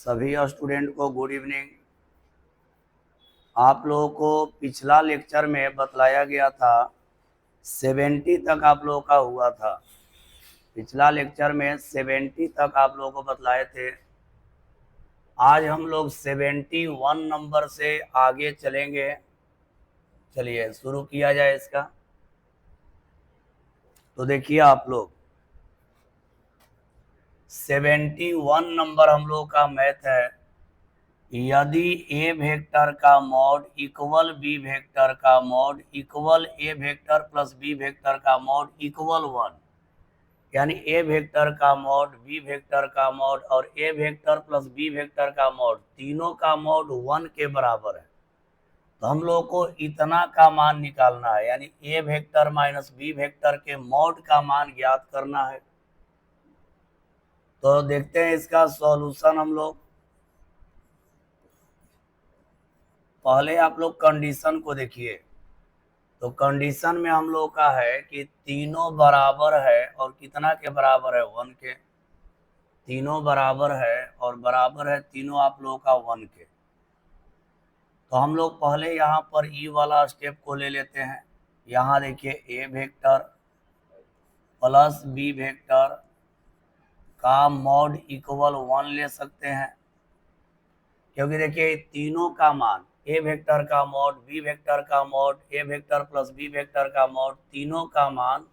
सभी स्टूडेंट को good evening. आप लोगों को पिछला लेक्चर में बतलाया गया था 70 तक आप लोगों का हुआ था। पिछला लेक्चर में 70 तक आप लोगों को बतलाए थे। आज हम लोग 71 नंबर से आगे चलेंगे। चलिए शुरू किया जाए इसका। तो देखिए आप लोग 71 नंबर हम लोग का मैथ है। यदि ए वेक्टर का मॉड इक्वल बी वेक्टर का मॉड इक्वल ए वेक्टर प्लस बी वेक्टर का मॉड इक्वल 1, यानी ए वेक्टर का मॉड बी वेक्टर का मॉड और ए वेक्टर प्लस बी वेक्टर का मॉड तीनों का मॉड 1 के बराबर है, तो हम लोग को इतना का मान निकालना है, यानी ए वेक्टर माइनस बी वेक्टर के मॉड का मान ज्ञात करना है। तो देखते हैं इसका सॉल्यूशन। हम लोग पहले आप लोग कंडीशन को देखिए। तो कंडीशन में हम लोग का है कि तीनों बराबर है और कितना के बराबर है, 1 के। तीनों बराबर है और बराबर है तीनों आप लोगों का 1 के। तो हम लोग पहले यहाँ पर ई वाला स्टेप को ले लेते हैं। यहाँ देखिए ए वेक्टर प्लस बी वेक्टर का मॉड इक्वल 1 ले सकते हैं, क्योंकि देखिए तीनों का मान ए वेक्टर का मॉड बी वेक्टर का मॉड ए वेक्टर प्लस बी वेक्टर का मॉड तीनों का मान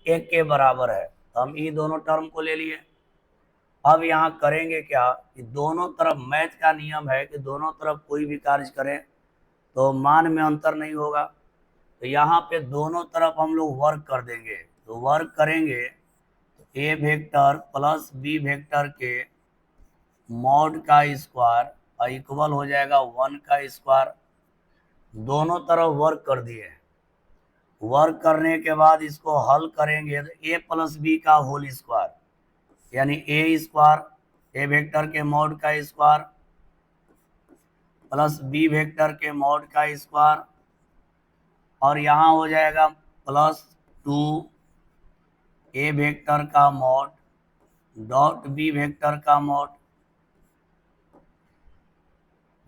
1 के बराबर है। तो हम ये दोनों टर्म को ले लिए। अब यहाँ करेंगे क्या कि दोनों तरफ मैथ का नियम है कि दोनों तरफ कोई भी कार्य करें तो मान में अंतर नहीं होगा। तो यहाँ पे दोनों तरफ हम लोग वर्क कर देंगे। तो वर्क करेंगे तो A vector plus B vector के मॉड का स्क्वायर इक्वल हो जाएगा 1 का स्क्वायर। दोनों तरफ वर्क कर दिए। वर्क करने के बाद इसको हल करेंगे तो ए प्लस बी का होल स्क्वायर, यानी ए स्क्वायर ए वेक्टर के मॉड का स्क्वायर प्लस बी वेक्टर के मॉड का स्क्वायर, और यहाँ हो जाएगा प्लस 2 ए वेक्टर का मॉड डॉट बी वेक्टर का मॉड।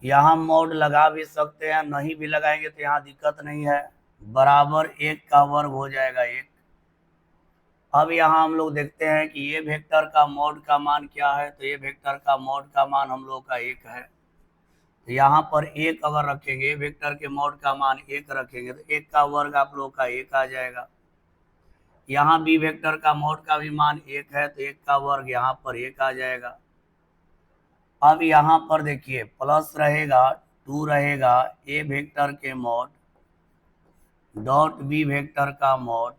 यहाँ मॉड लगा भी सकते हैं, नहीं भी लगाएंगे तो यहाँ दिक्कत नहीं है। बराबर 1 का वर्ग हो जाएगा 1। अब यहाँ हम लोग देखते हैं कि ये वेक्टर का मॉड का मान क्या है। तो ये वेक्टर का मॉड का मान हम लोग का 1 है। तो यहाँ पर 1 अगर रखेंगे, वेक्टर के मॉड का मान 1 रखेंगे तो 1 का वर्ग आप लोग का 1 आ जाएगा। यहाँ बी वेक्टर का मॉड का भी मान 1 है, तो 1 का वर्ग यहाँ पर 1 आ जाएगा। अब यहाँ पर देखिए प्लस रहेगा 2 रहेगा ए वेक्टर के मॉड डॉट बी वेक्टर का मॉड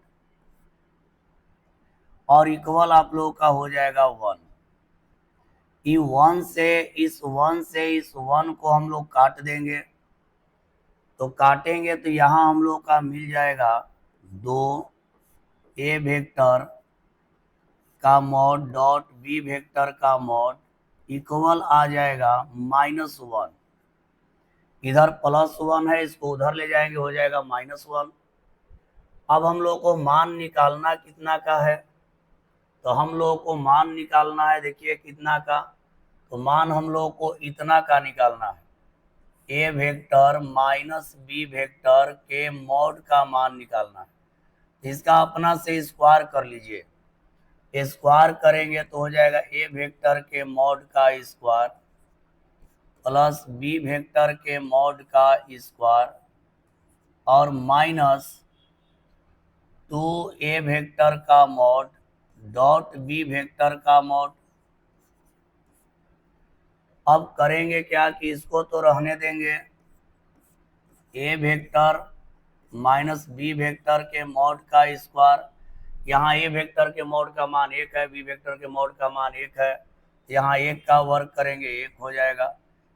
और इक्वल आप लोग का हो जाएगा 1। इस 1 से इस 1 को हम लोग काट देंगे। तो काटेंगे तो यहाँ हम लोग का मिल जाएगा 2 ए वेक्टर का मॉड डॉट बी वेक्टर का मॉड इक्वल आ जाएगा -1। इधर +1 है, इसको उधर ले जाएंगे हो जाएगा -1। अब हम लोग को मान निकालना कितना का है, तो हम लोग को मान निकालना है देखिए कितना का। तो मान हम लोग को इतना का निकालना है, ए वेक्टर माइनस बी वेक्टर के मॉड का मान निकालना है। इसका अपना से स्क्वायर कर लीजिए। स्क्वायर करेंगे तो हो जाएगा ए वेक्टर के मॉड का स्क्वायर प्लस बी वेक्टर के मॉड का स्क्वायर और माइनस 2 ए वेक्टर का मॉड डॉट बी वेक्टर का मॉड। अब करेंगे क्या कि इसको तो रहने देंगे, ए वेक्टर माइनस बी वेक्टर के मॉड का स्क्वायर। यहाँ ए वेक्टर के मॉड का मान 1 है, बी वेक्टर के मॉड का मान 1 है। यहाँ 1 का वर्ग करेंगे 1 हो जाएगा,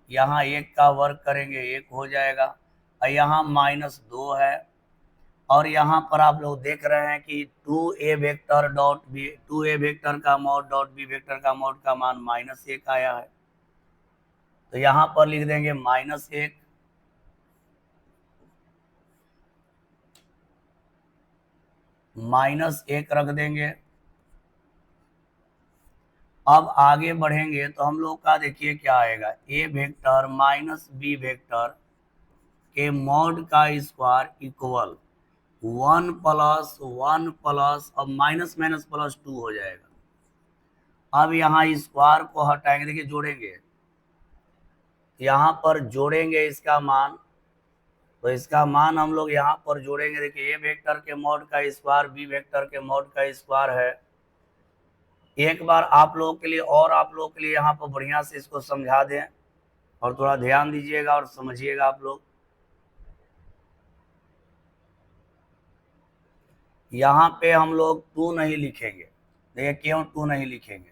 यहाँ 1 का वर्ग करेंगे 1 हो जाएगा, और यहाँ -2 है। और यहाँ पर आप लोग देख रहे हैं कि 2 ए वेक्टर का मॉड डॉट बी वेक्टर का मॉड का मान -1 आया है। तो यहाँ पर लिख देंगे -1 -1 रख देंगे। अब आगे बढ़ेंगे तो हम लोग का देखिए क्या आएगा, ए वेक्टर माइनस बी वेक्टर के मॉड का स्क्वायर इक्वल 1 प्लस 1 प्लस, अब माइनस माइनस प्लस 2 हो जाएगा। अब यहाँ स्क्वायर को हटाएंगे, देखिए जोड़ेंगे, यहाँ पर जोड़ेंगे इसका मान, तो इसका मान हम लोग यहाँ पर जोड़ेंगे। देखिए ए वेक्टर के मॉड का स्क्वायर बी वेक्टर के मॉड का स्क्वायर है। एक बार आप लोगों के लिए और आप लोगों के लिए यहाँ पर बढ़िया से इसको समझा दें और थोड़ा ध्यान दीजिएगा और समझिएगा आप लोग। यहाँ पे हम लोग 2 नहीं लिखेंगे, देखिए क्यों 2 नहीं लिखेंगे,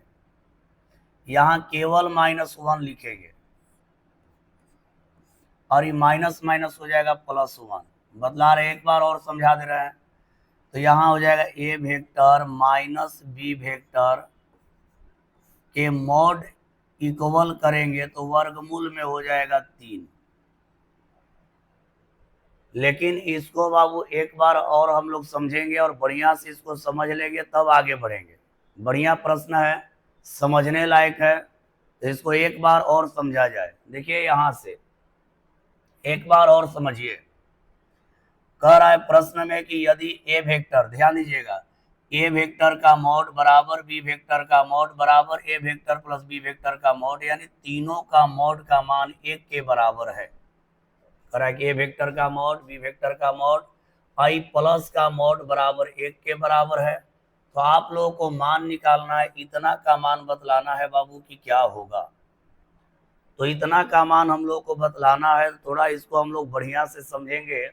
यहाँ केवल -1 लिखेंगे और ये माइनस माइनस हो जाएगा +1। बदला रहे, एक बार और समझा दे रहे हैं, तो यहाँ हो जाएगा ए वेक्टर माइनस बी वेक्टर के मॉड इक्वल करेंगे तो वर्गमूल में हो जाएगा 3। लेकिन इसको बाबू एक बार और हम लोग समझेंगे और बढ़िया से इसको समझ लेंगे तब आगे बढ़ेंगे। बढ़िया प्रश्न है, समझने लायक है, तो इसको एक बार और समझा जाए। देखिए यहाँ से एक बार और समझिए, कह रहा है प्रश्न में कि यदि ए वेक्टर, ध्यान दीजिएगा, ए वेक्टर का मॉड बराबर बी वेक्टर का मॉड बराबर ए वेक्टर प्लस बी वेक्टर का मॉड, यानी तीनों का मॉड का मान 1 के बराबर है। कह रहा है कि ए वेक्टर का मॉड बी वेक्टर का मॉड आई प्लस का मॉड बराबर 1 के बराबर है। तो आप लोगों को मान निकालना है, इतना का मान बतलाना है बाबू कि क्या होगा। तो इतना का मान हम लोग को बतलाना है, थोड़ा इसको हम लोग बढ़िया से समझेंगे।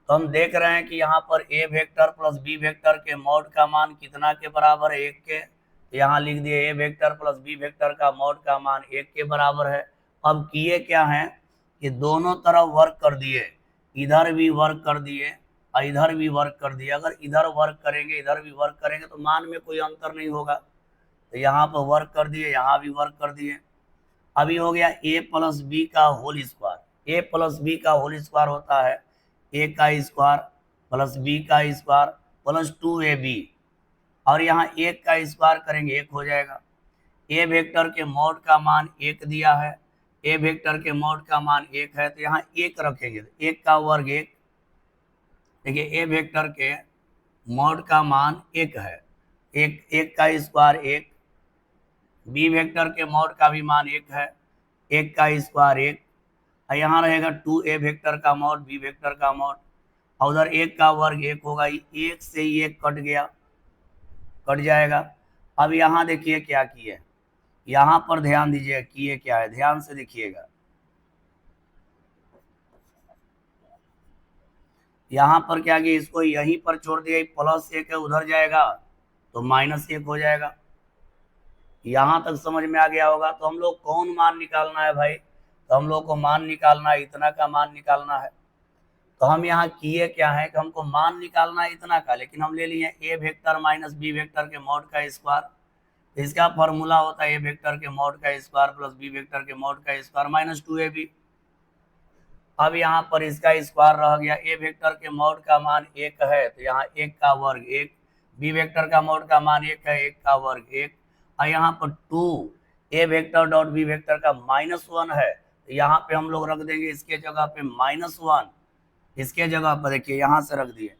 तो हम देख रहे हैं कि यहाँ पर ए वेक्टर प्लस बी वेक्टर के मॉड का मान कितना के बराबर है, 1 के। तो यहाँ लिख दिए ए वेक्टर प्लस बी वेक्टर का मॉड का मान 1 के बराबर है। अब किए क्या है कि दोनों तरफ वर्क कर दिए, इधर भी वर्क कर दिए और इधर भी वर्क कर दिए। अगर इधर वर्क करेंगे इधर भी वर्क करेंगे तो मान में कोई अंतर नहीं होगा। तो यहाँ पर वर्क कर दिए, यहाँ भी वर्क कर दिए। अभी हो गया ए प्लस बी का होल स्क्वायर। ए प्लस बी का होल स्क्वायर होता है ए का स्क्वायर प्लस बी का स्क्वायर प्लस 2ab, और यहाँ 1 का स्क्वायर करेंगे 1 हो जाएगा। ए वेक्टर के मॉड का मान 1 दिया है, ए वेक्टर के मॉड का मान 1 है, तो यहाँ 1 रखेंगे, 1 का वर्ग 1। देखिए ए वेक्टर के मॉड का मान 1 है, 1 का स्क्वायर 1। बी वेक्टर के मॉड का भी मान 1 है, 1 का स्क्वायर 1। यहाँ रहेगा 2a वेक्टर का मॉड बी वेक्टर का मॉड, और उधर 1 का वर्ग 1 होगा, 1 से 1 कट गया, कट जाएगा। अब यहाँ देखिए क्या किए, यहाँ पर ध्यान दीजिए किए क्या है, ध्यान से देखिएगा। यहाँ पर क्या किया, इसको यहीं पर छोड़ दिया, +1 है, उधर जाएगा तो -1 हो जाएगा। यहाँ तक समझ में आ गया होगा। तो हम लोग कौन मान निकालना है भाई, तो हम लोग को मान निकालना है, इतना का मान निकालना है। तो हम यहाँ किए क्या है कि हमको मान निकालना है इतना का, लेकिन हम ले लिए ए वेक्टर माइनस बी वेक्टर के मॉड का स्क्वायर। इसका फॉर्मूला होता है ए वेक्टर के मॉड का स्क्वायर प्लस बी वेक्टर के मॉड का स्क्वायर माइनस 2ab। अब यहाँ पर इसका स्क्वायर रह गया, ए वेक्टर के मॉड का मान 1 है तो यहाँ 1 का वर्ग 1, बी वेक्टर का मॉड का मान 1 है, 1 का वर्ग 1, और यहाँ पर 2 ए वेक्टर डॉट बी वेक्टर का -1 है, तो यहाँ पे हम लोग रख देंगे इसके जगह पे -1, इसके जगह पर देखिए यहाँ से रख दिए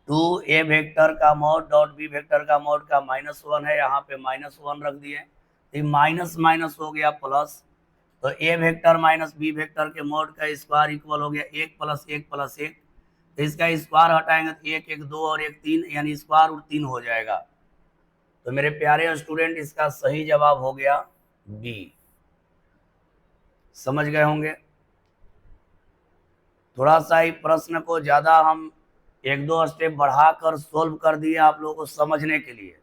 2 ए वेक्टर का मॉड डॉट बी वेक्टर का मॉड का -1 है, यहाँ पे -1 रख दिए, तो माइनस माइनस हो गया प्लस। तो A vector minus B vector के मॉड का स्क्वायर इक्वल हो गया 1 + 1 + 1। तो इसका स्क्वायर हटाएंगे तो 1 1 2 और 1 3, यानी स्क्वायर रूट 3 हो जाएगा। तो मेरे प्यारे स्टूडेंट, इसका सही जवाब हो गया बी। समझ गए होंगे। थोड़ा सा ही प्रश्न को ज्यादा हम 1-2 स्टेप बढ़ाकर सोल्व कर दिए आप लोगों को समझने के लिए।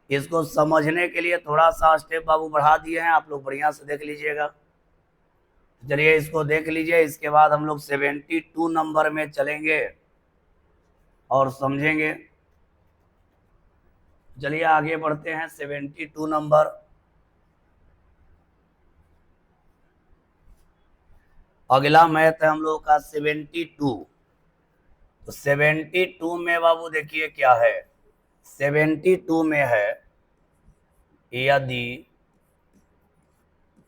इसको समझने के लिए थोड़ा सा स्टेप बाबू बढ़ा दिए हैं, आप लोग बढ़िया से देख लीजिएगा। चलिए इसको देख लीजिए, इसके बाद हम लोग 72 नंबर में चलेंगे और समझेंगे। चलिए आगे बढ़ते हैं। 72 नंबर, अगला मैथ है हम लोग का 72। तो 72 में बाबू देखिए क्या है, 72 में है यदि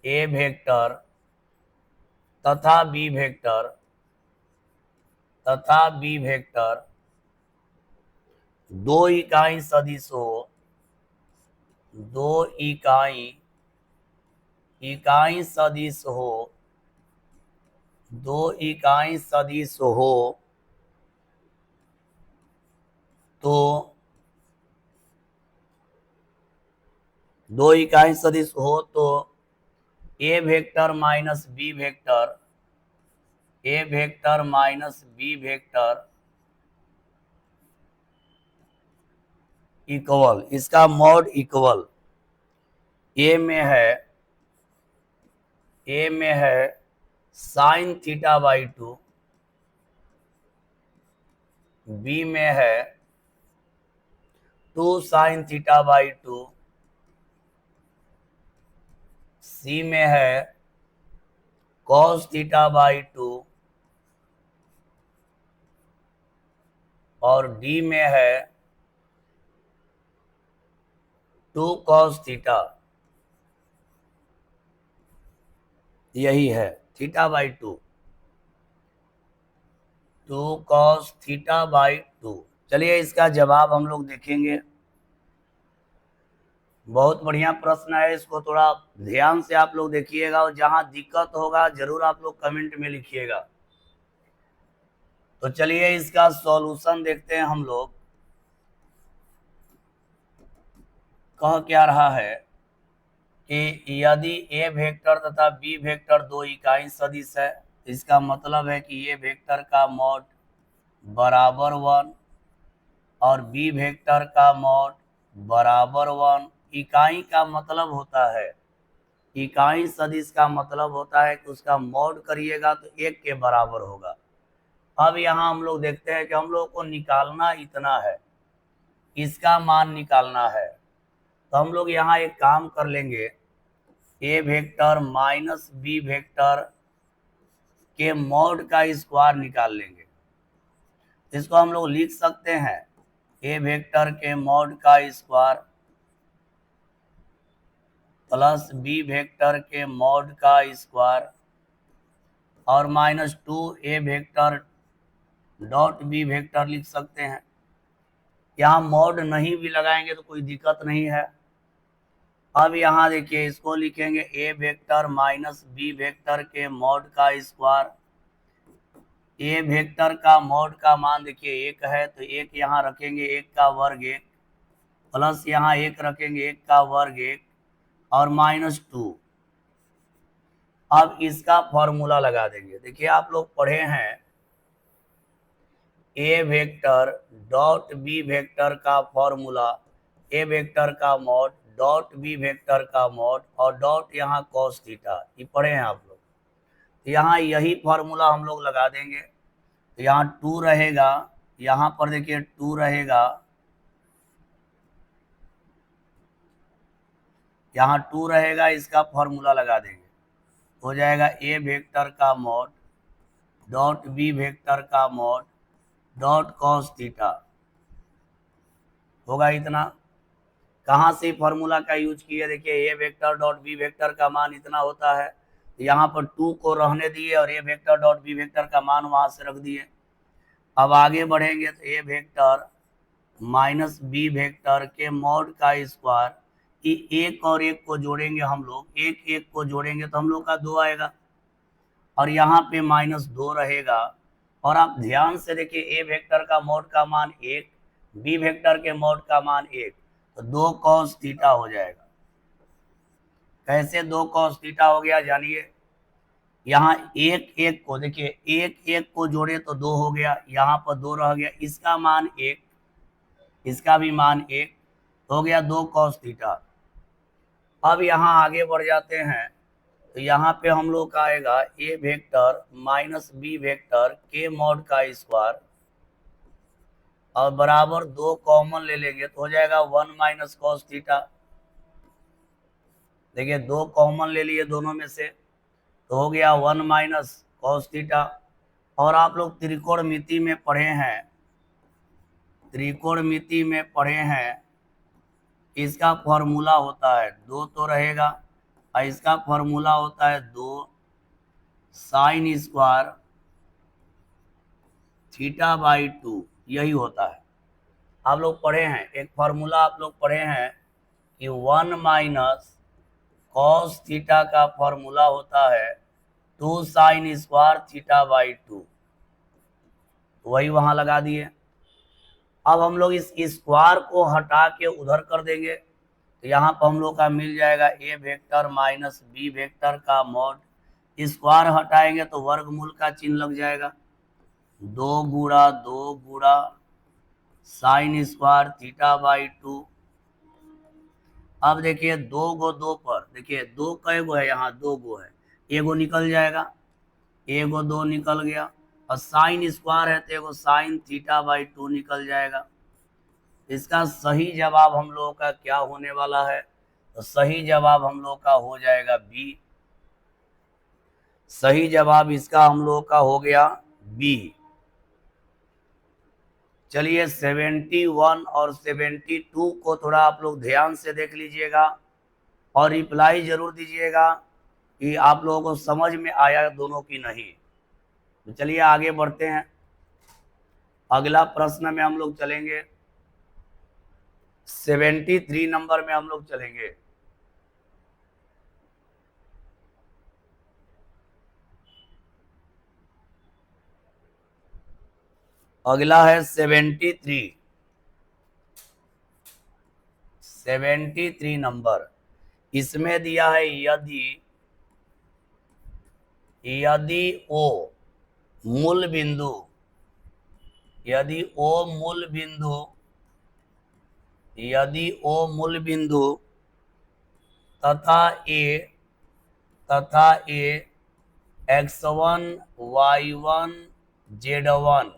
ए वेक्टर तथा बी वेक्टर दो इकाई सदिश हो, दो इकाई सदिश हो, दो इकाई सदिश हो, तो दो इकाई सदिश हो तो A vector minus B vector, A vector minus B vector equal, इसका मॉड इक्वल ए में है साइन थीटा बाई 2, बी में है 2 साइन थीटा बाई 2, सी में है कॉस थीटा बाई 2 और डी में है 2 कॉस थीटा। यही है theta by 2, 2 cos theta by 2। चलिए इसका जवाब हम लोग देखेंगे। बहुत बढ़िया प्रश्न है, इसको थोड़ा ध्यान से आप लोग देखिएगा और जहां दिक्कत होगा जरूर आप लोग कमेंट में लिखिएगा। तो चलिए इसका सॉल्यूशन देखते हैं हम लोग। कह क्या रहा है कि यदि ए वेक्टर तथा बी वेक्टर दो इकाई सदिश है, इसका मतलब है कि ए वेक्टर का मॉड बराबर 1 और बी वेक्टर का मॉड बराबर 1। इकाई का मतलब होता है, इकाई सदिश का मतलब होता है कि उसका मॉड करिएगा तो 1 के बराबर होगा। अब यहाँ हम लोग देखते हैं कि हम लोग को निकालना इतना है, इसका मान निकालना है। तो हम लोग यहाँ एक काम कर लेंगे, ए वेक्टर माइनस बी वेक्टर के मॉड का स्क्वायर निकाल लेंगे। इसको हम लोग लिख सकते हैं ए वेक्टर के मॉड का स्क्वायर प्लस बी वेक्टर के मॉड का स्क्वायर और -2 ए वेक्टर डॉट बी वेक्टर लिख सकते हैं। यहाँ मॉड नहीं भी लगाएंगे तो कोई दिक्कत नहीं है। अब यहाँ देखिए इसको लिखेंगे ए वेक्टर माइनस बी वेक्टर के मॉड का स्क्वायर। ए वेक्टर का मॉड का मान देखिए 1 है तो 1 यहाँ रखेंगे, 1 का वर्ग 1 प्लस यहाँ 1 रखेंगे, 1 का वर्ग 1 और -2। अब इसका फॉर्मूला लगा देंगे। देखिए आप लोग पढ़े हैं ए वेक्टर डॉट बी वेक्टर का फॉर्मूला, ए वेक्टर का मॉड डॉट बी वेक्टर का मॉड और डॉट यहाँ कॉस थीटा, ये पढ़े हैं आप लोग। तो यहाँ यही फॉर्मूला हम लोग लगा देंगे। तो यहाँ 2 रहेगा, यहाँ पर देखिए 2 रहेगा, यहाँ 2 रहेगा, इसका फॉर्मूला लगा देंगे। हो जाएगा ए वेक्टर का मॉड डॉट बी वेक्टर का मॉड डॉट कॉस थीटा, होगा इतना। कहाँ से फॉर्मूला का यूज किया, देखिए ए वेक्टर डॉट बी वेक्टर का मान इतना होता है, यहाँ पर 2 को रहने दिए और ए वेक्टर डॉट बी वेक्टर का मान वहां से रख दिए। अब आगे बढ़ेंगे तो A vector minus B vector के मॉड का स्क्वायर, एक और एक को जोड़ेंगे हम लोग, एक एक को जोड़ेंगे तो हम लोग का 2 आएगा और यहाँ पे -2 रहेगा। और आप ध्यान से देखिए ए वेक्टर का मॉड का मान 1, बी वेक्टर के मॉड का मान 1, तो 2 कॉस थीटा हो जाएगा। कैसे 2 कॉस थीटा हो गया जानिए। यहाँ एक एक को देखिए, एक एक को जोड़े तो 2 हो गया, यहाँ पर 2 रह गया, इसका मान 1, इसका भी मान 1 हो गया, 2 कॉस थीटा। अब यहाँ आगे बढ़ जाते हैं तो यहाँ पे हम लोग का आएगा ए वेक्टर माइनस बी वेक्टर के मॉड का स्क्वायर और बराबर 2 कॉमन ले लेंगे तो हो जाएगा 1 माइनस कॉस थीटा। देखिए 2 कॉमन ले लिए दोनों में से तो हो गया 1 माइनस कॉस थीटा। और आप लोग त्रिकोणमिति में पढ़े हैं, त्रिकोणमिति में पढ़े हैं इसका फॉर्मूला होता है 2 तो रहेगा, और इसका फॉर्मूला होता है 2 साइन स्क्वायर थीटा बाई 2, यही होता है। आप लोग पढ़े हैं, एक फॉर्मूला आप लोग पढ़े हैं कि 1 माइनस कॉस थीटा का फॉर्मूला होता है 2 साइन स्क्वायर थीटा बाई 2, वही वहां लगा दिए। अब हम लोग इस स्क्वायर को हटा के उधर कर देंगे, तो यहाँ पर हम लोग का मिल जाएगा ए वेक्टर माइनस बी वेक्टर का मॉड। स्क्वायर हटाएंगे तो वर्गमूल का चिन्ह लग जाएगा, 2 गुणा साइन स्क्वायर थीटा बाई 2। अब देखिए 2 गो 2 पर, देखिए 2 कै गो है, यहाँ 2 गो है, एगो निकल जाएगा, एगो 2 निकल गया, और साइन स्क्वायर है तो एगो साइन थीटा बाई 2 निकल जाएगा। इसका सही जवाब हम लोगों का क्या होने वाला है? तो सही जवाब हम लोग का हो जाएगा बी। सही जवाब इसका हम लोग का हो गया बी। चलिए 71 और 72 को थोड़ा आप लोग ध्यान से देख लीजिएगा और रिप्लाई जरूर दीजिएगा कि आप लोगों को समझ में आया दोनों की नहीं। तो चलिए आगे बढ़ते हैं, अगला प्रश्न में हम लोग चलेंगे, 73 नंबर में हम लोग चलेंगे। अगला है 73 नंबर। इसमें दिया है यदि ओ मूल बिंदु, यदि ओ मूल बिंदु तथा ए x1 y1 z1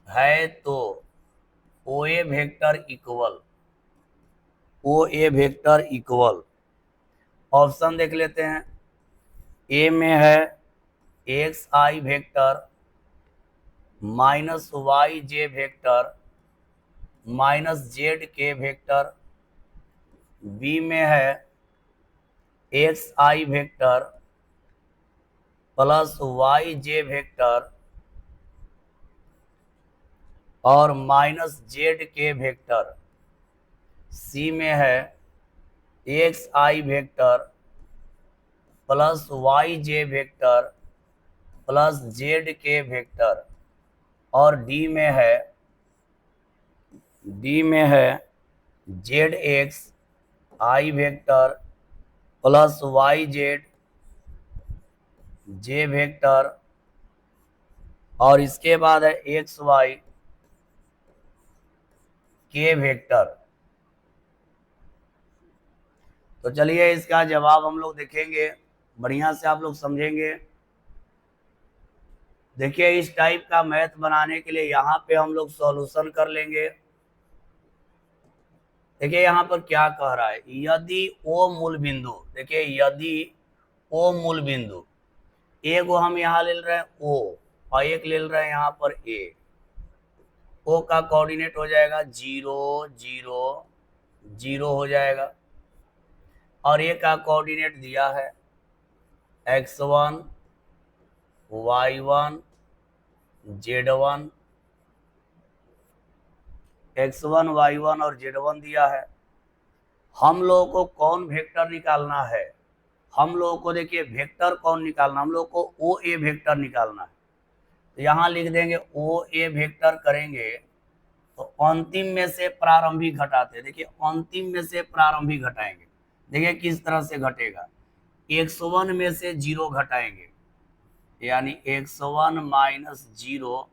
है तो O A vector equal, option देख लेते हैं। ए में है एक्स आई वेक्टर माइनस वाई जे वेक्टर माइनस जेड के वेक्टर, बी में है एक्स आई वेक्टर प्लस वाई जे वेक्टर और माइनस जेड के वेक्टर, सी में है एक्स आई वेक्टर प्लस वाई जे वेक्टर प्लस जेड के वेक्टर, और डी में है जेड एक्स आई vector plus Y Z J vector, और इसके बाद है एक्स वाई के वेक्टर। तो चलिए इसका जवाब हम लोग देखेंगे, बढ़िया से आप लोग समझेंगे। देखिए इस टाइप का मैथ बनाने के लिए यहाँ पे हम लोग सॉल्यूशन कर लेंगे। देखिए यहाँ पर क्या कह रहा है, यदि ओ मूल बिंदु, देखिए यदि ओ मूल बिंदु, ए को हम यहाँ ले रहे हैं ओ और एक ले रहे हैं यहाँ पर ए, ओ का कोऑर्डिनेट हो जाएगा 0 0 0 हो जाएगा, और ए का कोऑर्डिनेट दिया है x1 y1 z1, x1 y1 और z1 दिया है। हम लोगों को कौन वेक्टर निकालना है? हम लोगों को देखिए वेक्टर कौन निकालना, हम लोग को ओ ए वेक्टर निकालना है। तो यहाँ लिख देंगे ओ ए वेक्टर करेंगे तो अंतिम में से प्रारंभिक घटाते, देखिए अंतिम में से प्रारंभिक घटाएंगे। देखिए किस तरह से घटेगा, x1 में से 0 घटाएंगे, यानी x1 माइनस 0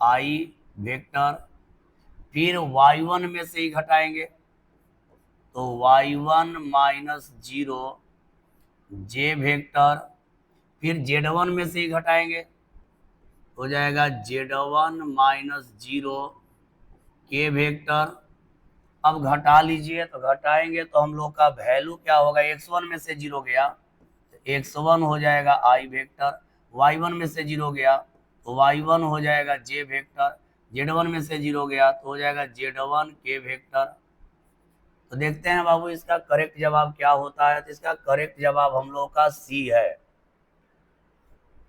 आई वेक्टर, फिर y1 में से ही घटाएंगे तो y1 माइनस 0 जे वेक्टर, फिर z1 में से ही घटाएंगे, हो जाएगा z1 माइनस 0 के वेक्टर। अब घटा लीजिए, तो घटाएंगे तो हम लोग का वैल्यू क्या होगा, x1 में से 0 गया तो x1 हो जाएगा i वेक्टर, y1 में से 0 गया तो y1 हो जाएगा j वेक्टर, z1 में से 0 गया तो हो जाएगा z1 k वेक्टर। तो देखते हैं बाबू इसका करेक्ट जवाब क्या होता है। तो इसका करेक्ट जवाब हम लोग का सी है।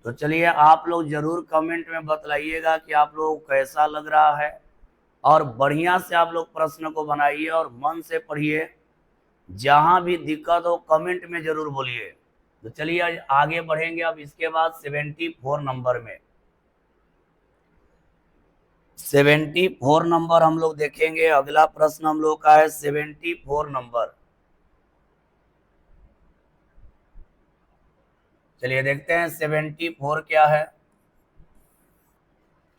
तो चलिए आप लोग जरूर कमेंट में बतलाइएगा कि आप लोग को कैसा लग रहा है, और बढ़िया से आप लोग प्रश्न को बनाइए और मन से पढ़िए। जहां भी दिक्कत हो कमेंट में जरूर बोलिए। तो चलिए आगे बढ़ेंगे अब इसके बाद 74 नंबर में। 74 नंबर हम लोग देखेंगे। अगला प्रश्न हम लोग का है 74 नंबर। चलिए देखते हैं 74 क्या है।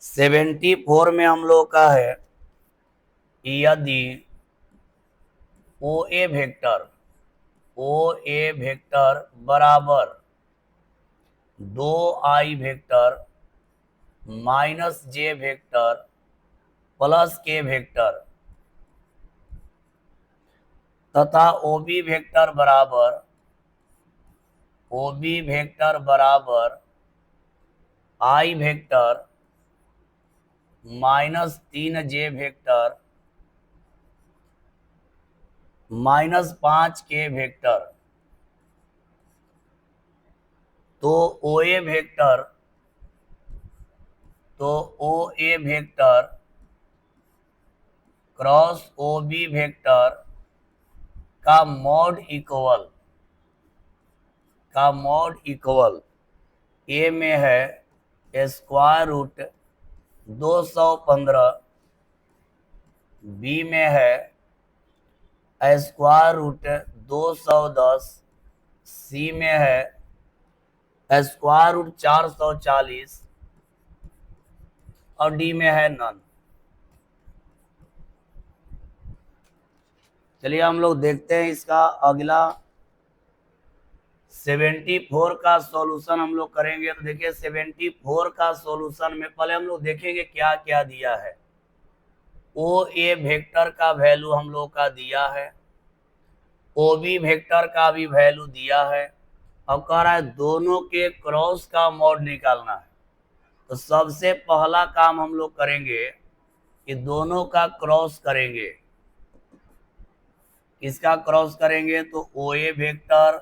74 में हम लोग का है यदि ओ ए वेक्टर बराबर 2i vector minus J vector plus K vector तथा ओबी वेक्टर बराबर I vector minus 3j vector minus 5k vector, तो O A vector cross O B vector का मॉड इक्वल ए में है स्क्वायर रूट 215, बी में है square root 210, सी में है स्क्वायर रूट 440 और डी में है नन। चलिए हम लोग देखते हैं इसका अगला 74 का सॉल्यूशन हम लोग करेंगे। तो देखिए 74 का सॉल्यूशन में पहले हम लोग देखेंगे क्या क्या दिया है। ओ ए वेक्टर का वैल्यू हम लोग का दिया है, ओ बी वेक्टर का भी वैल्यू दिया है, और कह रहा है दोनों के क्रॉस का मॉड निकालना है। तो सबसे पहला काम हम लोग करेंगे कि दोनों का क्रॉस करेंगे। किसका क्रॉस करेंगे? तो O A vector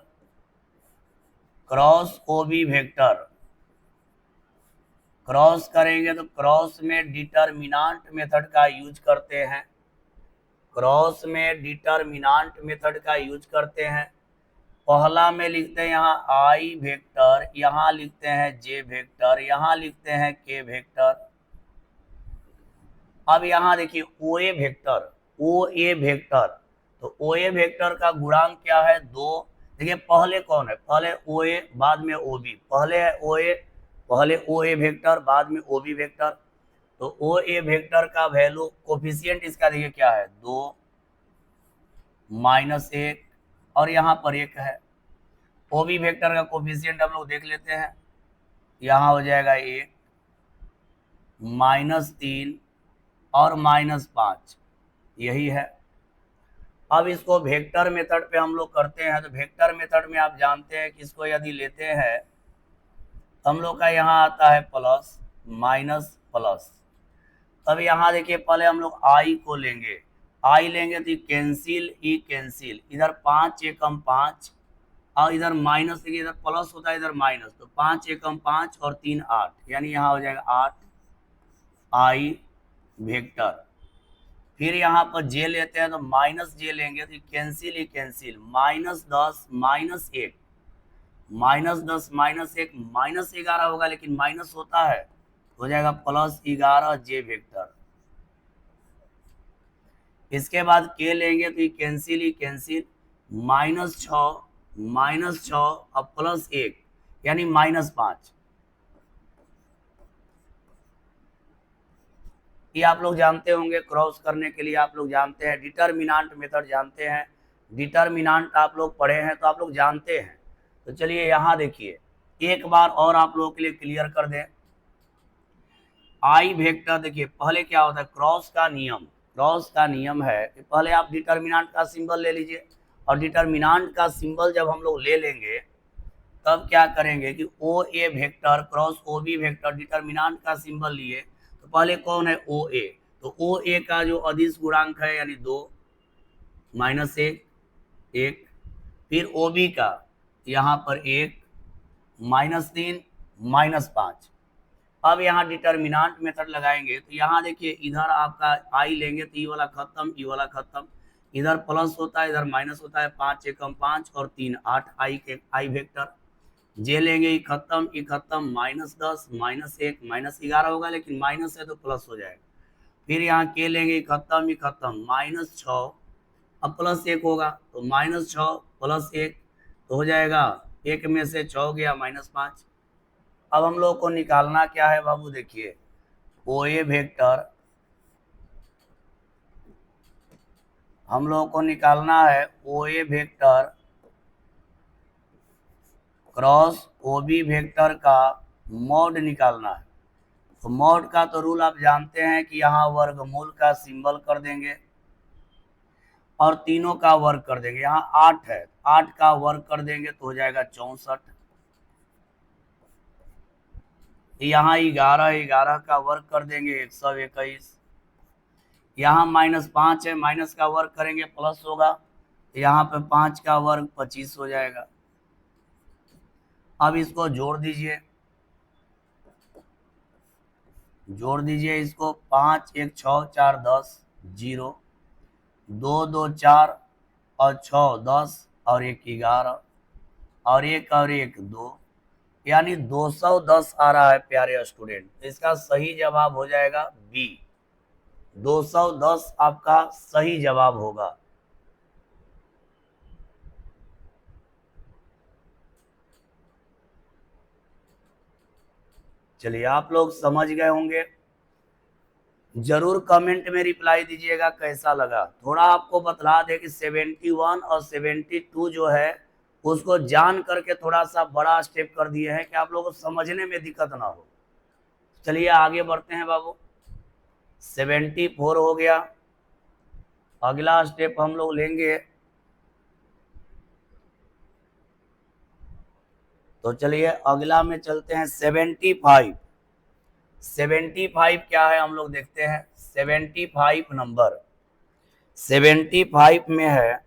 cross O B vector cross करेंगे। तो क्रॉस में डिटरमिनेंट मेथड का यूज करते हैं। पहला में लिखते हैं यहाँ आई वेक्टर, यहाँ लिखते हैं जे वेक्टर, यहाँ लिखते हैं के वेक्टर। अब यहाँ देखिए ओ ए वेक्टर, तो ओ ए वेक्टर का गुणांक क्या है? 2। देखिए पहले कौन है? पहले ओ ए बाद में ओ बी, पहले है पहले ओ ए वेक्टर बाद में ओ बी वेक्टर। तो ओ ए वेक्टर का वैल्यू कोफिशिएंट इसका देखिए क्या है? 2 -1 और यहाँ पर 1 है। ओ बी वेक्टर का कोफिशिएंट हम लोग देख लेते हैं। यहाँ हो जाएगा 1 -3 और -5, यही है। अब इसको वेक्टर मेथड पे हम लोग करते हैं। तो वेक्टर मेथड में आप जानते हैं कि इसको यदि लेते हैं हम लोग का यहाँ आता है प्लस माइनस प्लस। तब यहाँ देखिए पहले हम लोग आई को लेंगे, तो कैंसिल इधर 5 एकम 5 और इधर माइनस, देखिए इधर प्लस होता है इधर माइनस, तो 5 एकम 5 और 3 8, यानी यहाँ हो जाएगा 8 आई वेक्टर। फिर यहाँ पर जे लेते हैं तो माइनस जे लेंगे तो कैंसिल -10 -1 -10 -1 -11 होगा, लेकिन माइनस होता है, हो जाएगा +11 जे वेक्टर। इसके बाद के लेंगे तो कैंसिल -6 और +1 यानी -5। ये आप लोग जानते होंगे क्रॉस करने के लिए, आप लोग जानते हैं डिटरमिनेंट मेथड जानते हैं। डिटरमिनेंट आप लोग पढ़े हैं तो आप लोग जानते हैं। तो चलिए यहाँ देखिए एक बार और आप लोगों के लिए क्लियर कर दें। आई वेक्टर देखिए पहले क्या होता है, क्रॉस का नियम है कि पहले आप डिटरमिनेंट का सिंबल ले लीजिए, और डिटरमिनेंट का सिंबल जब हम लोग ले लेंगे तब क्या करेंगे कि O A vector cross O B vector determinant का सिंबल लिए, तो पहले कौन है ओ ए, तो ओ ए का जो अदिश गुणांक है यानी 2 माइनस 1, फिर ओ बी का यहाँ पर 1 माइनस 3 माइनस 5। अब यहाँ डिटर्मिनेंट मेथड लगाएंगे तो यहाँ देखिए इधर आपका आई लेंगे तो ये वाला खत्म, ये वाला खत्म, इधर प्लस होता है इधर माइनस होता है, 5 एकम 5 और 3 8 आई के आई वेक्टर, जे लेंगे ये खत्म, -10 -1 -11 होगा, लेकिन माइनस है तो प्लस हो जाएगा। फिर यहाँ के लेंगे ये खत्म -6, अब +1 होगा तो -6 +1 तो हो जाएगा, 1 में से 6 गया -5। अब हम लोग को निकालना क्या है बाबू, देखिए ओ ए वेक्टर हम लोगों को निकालना है, O A vector cross O B vector का मॉड निकालना है। तो मॉड का तो रूल आप जानते हैं कि यहाँ वर्गमूल का सिंबल कर देंगे और तीनों का वर्ग कर देंगे। यहाँ 8 है, 8 का वर्ग कर देंगे तो हो जाएगा 64। यहाँ 11 का वर्ग कर देंगे 121। यहाँ -5 है, माइनस का वर्ग करेंगे प्लस होगा, यहाँ पे 5 का वर्ग 25 हो जाएगा। अब इसको जोड़ दीजिए इसको, 5 1 6 4 10 0 2 2 4 और 6 10 और 1 11 और 1 2, यानी 210 आ रहा है प्यारे स्टूडेंट। तो इसका सही जवाब हो जाएगा बी, 210 आपका सही जवाब होगा। चलिए आप लोग समझ गए होंगे, जरूर कमेंट में रिप्लाई दीजिएगा कैसा लगा। थोड़ा आपको बतला दे कि 71 और 72 जो है उसको जान करके थोड़ा सा बड़ा स्टेप कर दिए हैं कि आप लोगों को समझने में दिक्कत ना हो। चलिए आगे बढ़ते हैं बाबू, 74 हो गया। अगला स्टेप हम लोग लेंगे, तो चलिए अगला में चलते हैं 75। 75 क्या है हम लोग देखते हैं। 75 नंबर 75 में है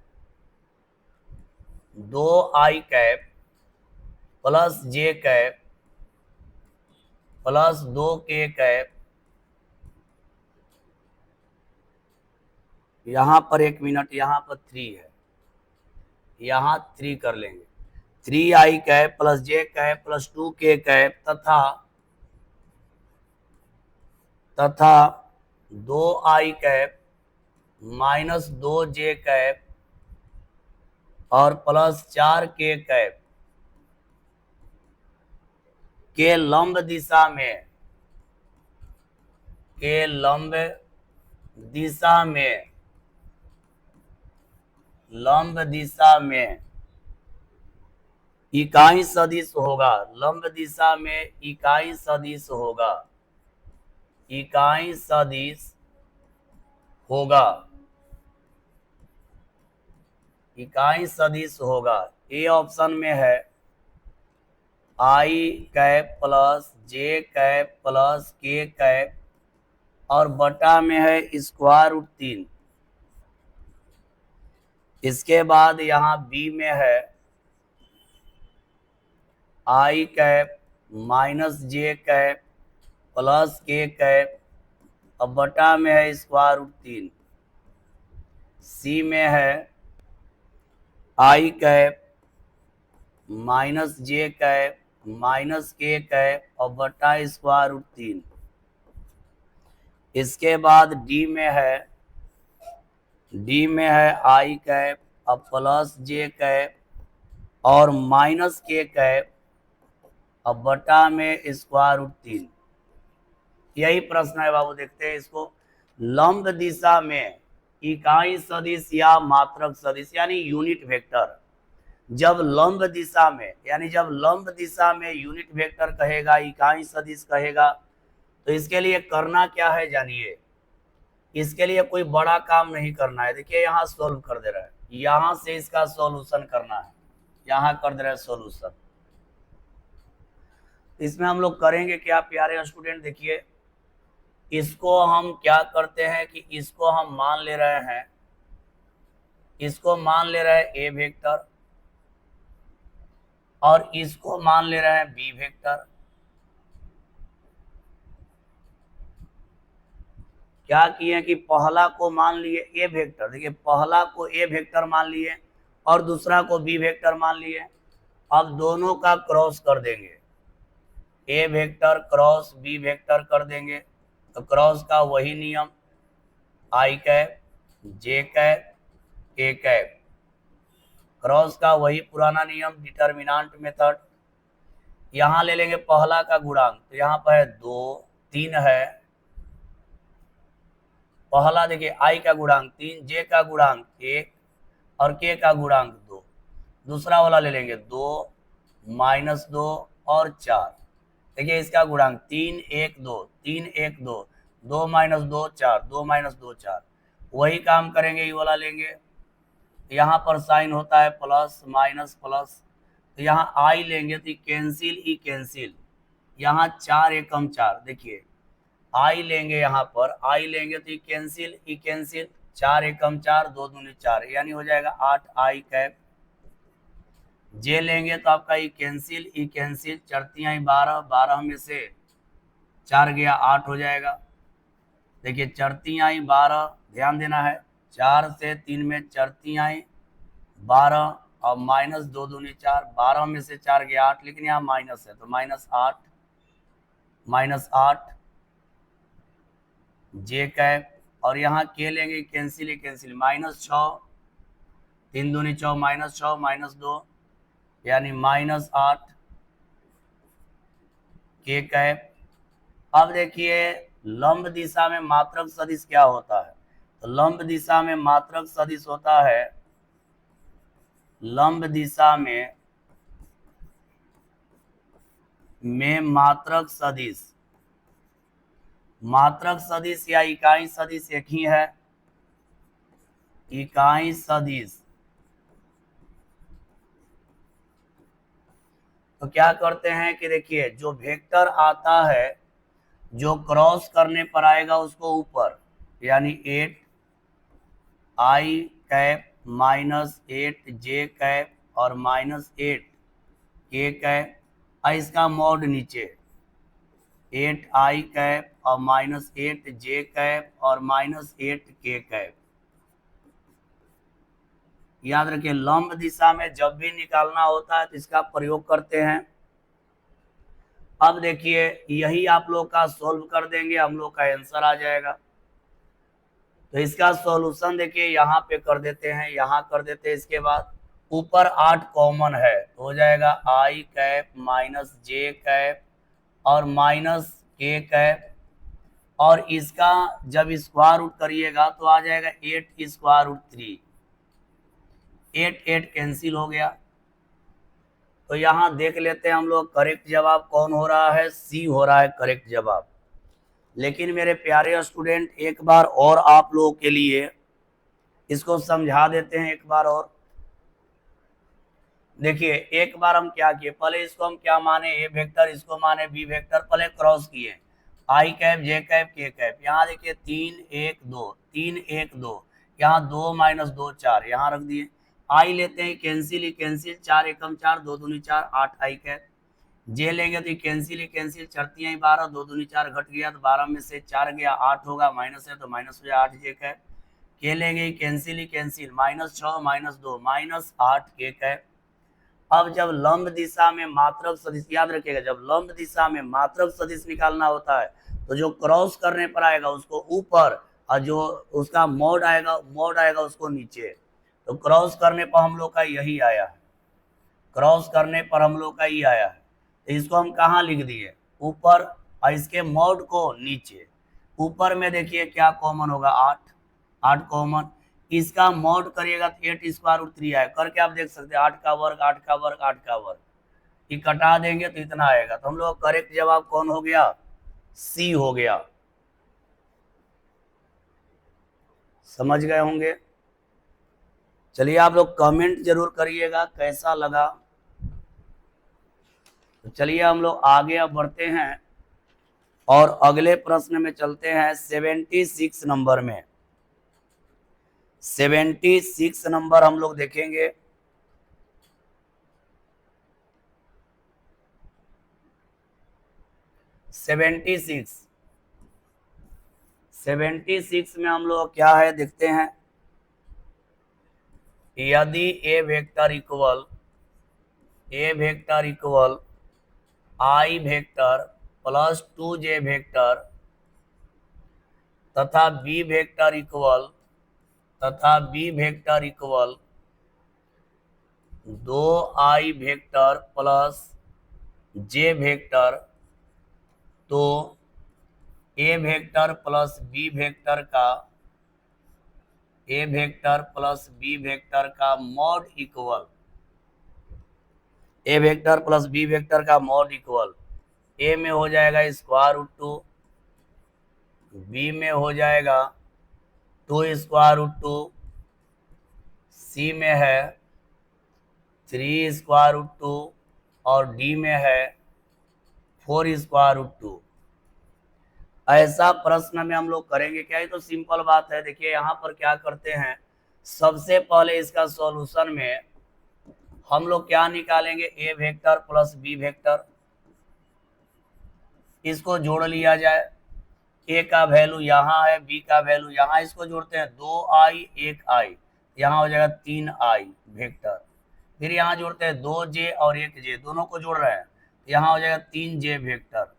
2i कैप प्लस जे कैप प्लस 2k कैप, यहाँ पर 1 मिनट, यहाँ पर 3 है, यहाँ 3 कर लेंगे, 3i कैप प्लस जे कैप प्लस 2k कैप तथा 2i cap minus 2j cap और प्लस 4k कैप के लंब दिशा में लंब दिशा में इकाई सदिश होगा। लंब दिशा में इकाई सदिश होगा, इकाई सदिश होगा, इकाई सदिश होगा। ए ऑप्शन में है आई कैप प्लस जे कैप प्लस के कैप और बटा में है स्क्वायर रूट 3। इसके बाद यहाँ बी में है आई कैप माइनस जे कैप प्लस के कैप और बटा में है स्क्वायर रूट 3। सी में है आई कैप माइनस जे कैप माइनस के कैप और बटा स्क्वायर रूट 3। इसके बाद डी में है आई कैप और प्लस जे कैप और माइनस के कैप और बटा में स्क्वायर रूट 3। यही प्रश्न है बाबू, देखते हैं इसको। लंब दिशा में इकाई सदिश या मात्रक सदिश यानी यूनिट वेक्टर जब लंब दिशा में, यानी जब लंब दिशा में यूनिट वेक्टर कहेगा, इकाई सदिश कहेगा, तो इसके लिए करना क्या है जानिए। इसके लिए कोई बड़ा काम नहीं करना है। देखिए यहाँ सोल्व कर दे रहा है, यहाँ से इसका सॉल्यूशन करना है, यहाँ कर दे रहा है सॉल्यूशन। इसमें हम लोग करेंगे क्या प्यारे स्टूडेंट, देखिए इसको हम क्या करते हैं कि इसको हम मान ले रहे हैं, इसको मान ले रहे हैं ए वेक्टर और इसको मान ले रहे हैं बी वेक्टर। क्या किए कि पहला को मान लिए ए वेक्टर, देखिए पहला को ए वेक्टर मान लिए और दूसरा को बी वेक्टर मान लिए। अब दोनों का क्रॉस कर देंगे, ए वेक्टर क्रॉस बी वेक्टर कर देंगे, तो क्रॉस का वही नियम आई कैप जे कैप के कैप, क्रॉस का वही पुराना नियम डिटर्मिनेंट मेथड। यहां ले लेंगे पहला का गुणांक, तो यहाँ पर है 2 3 है, पहला देखिए आई का गुणांक 3, जे का गुणांक 1 और के का गुणांक 2। दूसरा वाला ले लेंगे 2 -2 और 4, देखिए इसका गुणांक 3 1 2 3 1 2 2 -2 4 2 -2 4। वही काम करेंगे, ये वाला लेंगे, यहाँ पर साइन होता है प्लस माइनस प्लस, तो यहाँ आई लेंगे तो कैंसिल ई कैंसिल, यहाँ 4 एकम 4, देखिए आई लेंगे, यहाँ पर आई लेंगे तो कैंसिल ई कैंसिल, 4 एकम 4 2 दूनी 4, यानी हो जाएगा 8 आई कैप। जे लेंगे तो आपका ई कैंसिल ई कैंसिल, चरती आई 12, 12 में से 4 गया 8 हो जाएगा। देखिए चरती आई 12, ध्यान देना है, 4 से 3 में चरती आई 12 और माइनस 2 दूनी 4, 12 में से 4 गया 8, लेकिन यहाँ माइनस है तो -8 जे कैप, और यहाँ के लेंगे कैंसिल ही कैंसिल, -6 3 दूनी 6 -6 -2 यानी -8 के कैप। अब देखिए लंब दिशा में मात्रक सदिश क्या होता है, तो लंब दिशा में मात्रक सदिश होता है, लंब दिशा में मात्रक सदिश, मात्रक सदिश या इकाई सदिश एक ही है, इकाई सदिश। तो क्या करते हैं कि देखिए जो वेक्टर आता है जो क्रॉस करने पर आएगा उसको ऊपर, यानी 8 आई कैप -8 जे कैप और -8 के कैप, और इसका मॉड नीचे 8 आई कैप और -8 जे कैप और -8 के कैप। याद रखिए लंब दिशा में जब भी निकालना होता है तो इसका प्रयोग करते हैं। अब देखिए यही आप लोग का सोल्व कर देंगे, हम लोग का आंसर आ जाएगा। तो इसका सॉल्यूशन देखिए यहाँ पे कर देते हैं, यहाँ कर देते हैं, इसके बाद ऊपर 8 कॉमन है तो हो जाएगा आई कैप -जे कैप और -के कैप, और इसका जब स्क्वायर रूट करिएगा तो आ जाएगा 8 स्क्वायर रूट 3, 8 कैंसिल हो गया। तो यहाँ देख लेते हैं हम लोग करेक्ट जवाब कौन हो रहा है, सी हो रहा है करेक्ट जवाब। लेकिन मेरे प्यारे स्टूडेंट एक बार और आप लोगों के लिए इसको समझा देते हैं एक बार और। देखिए एक बार हम क्या किए, पहले इसको हम क्या माने ए वेक्टर, इसको माने बी वेक्टर, पहले क्रॉस किए आई कैप जे कैप के कैप। यहाँ देखिए 3 1 2 3 1 2, यहाँ 2 -2 4 यहाँ रख दिए। आई लेते हैं कैंसिल ही कैंसिल, 4 एकम 4 2 दूनी 4 8 आई कैप। जे लेंगे तो कैंसिल ही कैंसिल, चरती है 12 2 दूनी 4 घट गया तो 12 में से 4 गया 8 होगा, माइनस है तो माइनस हो जाए 8 जे कैप। के लेंगे कैंसिल ही कैंसिल, -6 -2 -8 के कैप। अब जब लंब दिशा में मात्रक सदिश, याद रखिएगा जब लंब दिशा में मात्रक सदिश निकालना होता है तो जो क्रॉस करने पर आएगा उसको ऊपर और जो उसका मोड आएगा उसको नीचे। तो क्रॉस करने पर हम लोग का यही आया है, क्रॉस करने पर हम लोग का ही आया है, तो इसको हम कहाँ लिख दिए ऊपर और इसके मोड को नीचे। ऊपर में देखिए क्या कॉमन होगा 8 कॉमन, इसका मॉड करिएगा तो 8 स्क्वायर रूट 3 आएगा, करके आप देख सकते हैं 8 का वर्ग 8 का वर्ग 8 का वर्ग, ये कटा देंगे तो इतना आएगा। तो हम लोग करेक्ट जवाब कौन हो गया, सी हो गया। समझ गए होंगे। चलिए आप लोग कमेंट जरूर करिएगा कैसा लगा। तो चलिए हम लोग आगे अब बढ़ते हैं और अगले प्रश्न में चलते हैं 76 नंबर में। 76 नंबर हम लोग देखेंगे। सेवेंटी सिक्स में हम लोग क्या है देखते हैं। यदि A vector equal I vector plus 2j vector तथा B vector equal 2i vector plus J vector, तो A vector plus B vector का मॉड इक्वल ए में हो जाएगा √2, बी में हो जाएगा 2√2, सी में है 3√2 और डी में है 4√2। ऐसा प्रश्न में हम लोग करेंगे क्या? ये तो सिंपल बात है। देखिए यहाँ पर क्या करते हैं, सबसे पहले इसका सॉल्यूशन में हम लोग क्या निकालेंगे, ए वेक्टर प्लस बी वेक्टर, इसको जोड़ लिया जाए। ए का वैल्यू यहाँ है, बी का वैल्यू यहाँ, इसको जोड़ते हैं 2i 1i, यहाँ हो जाएगा 3i वेक्टर। फिर यहाँ जोड़ते हैं 2j और 1j, दोनों को जोड़ रहे हैं, यहाँ हो जाएगा 3j वेक्टर।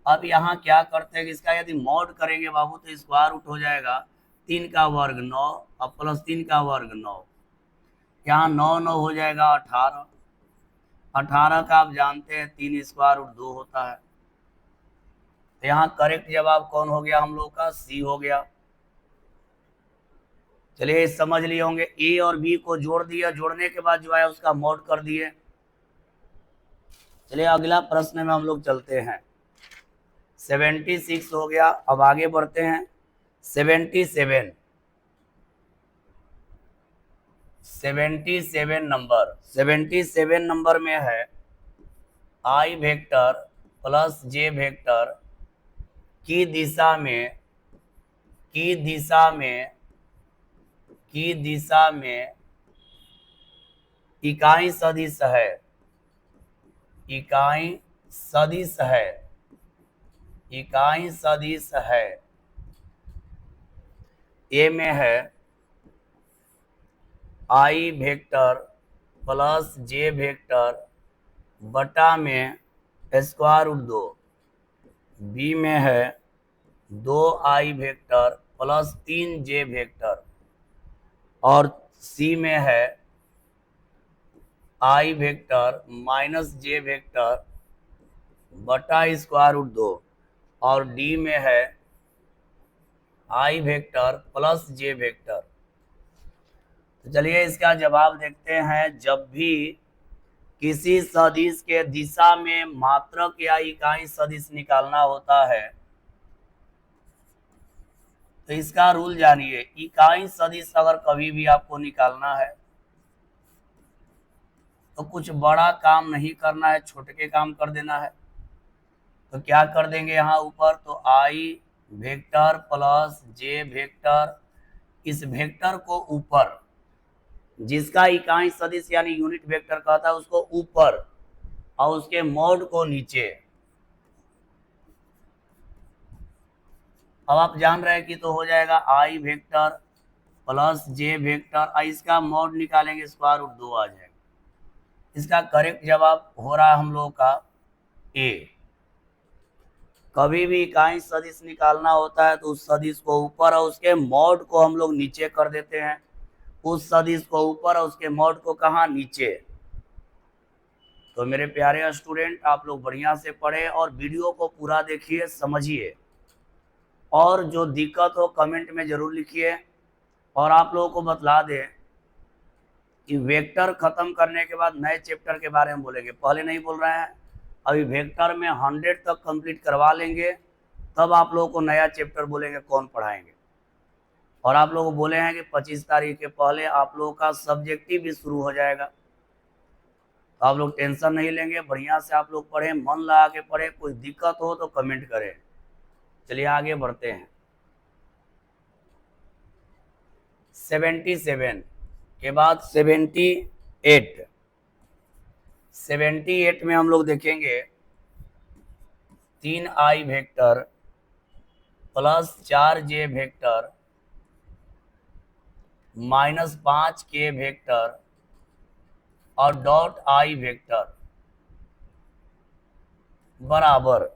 अब यहाँ क्या करते हैं कि इसका यदि मॉड करेंगे बाबू तो स्क्वायर रूट हो जाएगा 3 का वर्ग 9 और प्लस 3 का वर्ग 9, यहाँ 9 हो जाएगा 18। 18 का आप जानते हैं 3 स्क्वायर रूट 2 होता है। तो यहाँ करेक्ट जवाब कौन हो गया हम लोग का? सी हो गया। चलिए समझ लिए होंगे, ए और बी को जोड़ दिया, जोड़ने के बाद जो है उसका मॉड कर दिए। चलिए अगला प्रश्न में हम लोग चलते हैं। 76 हो गया, अब आगे बढ़ते हैं। 77 नंबर में है आई वेक्टर प्लस जे वेक्टर की दिशा में इकाई सदिश है। ए में है आई वेक्टर प्लस जे वेक्टर बटा में स्क्वायर रूट 2, बी में है 2i vector plus 3j vector और सी में है i vector minus j vector बटा स्क्वायर रूट 2 और डी में है i vector plus j vector. तो चलिए इसका जवाब देखते हैं। जब भी किसी सदिश के दिशा में मात्रक या इकाई सदिश निकालना होता है तो इसका रूल जानिए। इकाई सदिश अगर कभी भी आपको निकालना है तो कुछ बड़ा काम नहीं करना है, छोटे के काम कर देना है। तो क्या कर देंगे यहाँ ऊपर, तो आई वेक्टर प्लस जे वेक्टर, इस वेक्टर को ऊपर, जिसका इकाई सदिश यानी यूनिट वेक्टर कहता है उसको ऊपर और उसके मॉड को नीचे। अब आप जान रहे हैं कि तो हो जाएगा आई वेक्टर प्लस जे वेक्टर, इसका मॉड निकालेंगे स्क्वायर रूट 2 आ जाएगा। इसका करेक्ट जवाब हो रहा है हम लोगों का ए। कभी भी इकाई सदिश निकालना होता है तो उस सदिश को ऊपर और उसके मॉड को हम लोग नीचे कर देते हैं। उस सदिश को ऊपर और उसके मॉड को कहाँ, नीचे। तो मेरे प्यारे स्टूडेंट, आप लोग बढ़िया से पढ़े और वीडियो को पूरा देखिए, समझिए, और जो दिक्कत हो कमेंट में जरूर लिखिए। और आप लोगों को बतला दें कि वेक्टर खत्म करने के बाद नए चैप्टर के बारे में बोलेंगे, पहले नहीं बोल रहे हैं। अभी वेक्टर में 100 तक कंप्लीट करवा लेंगे, तब आप लोगों को नया चैप्टर बोलेंगे कौन पढ़ाएंगे। और आप लोगों को बोले हैं कि 25 तारीख के पहले आप लोगों का सब्जेक्टिव भी शुरू हो जाएगा। तो आप लोग टेंशन नहीं लेंगे, बढ़िया से आप लोग पढ़ें, मन लगा के पढ़ें। कोई दिक्कत हो तो कमेंट करें। चलिए आगे बढ़ते हैं। 77 के बाद 78। 78 में हम लोग देखेंगे 3i vector plus 4j vector minus 5k vector और डॉट i वेक्टर बराबर,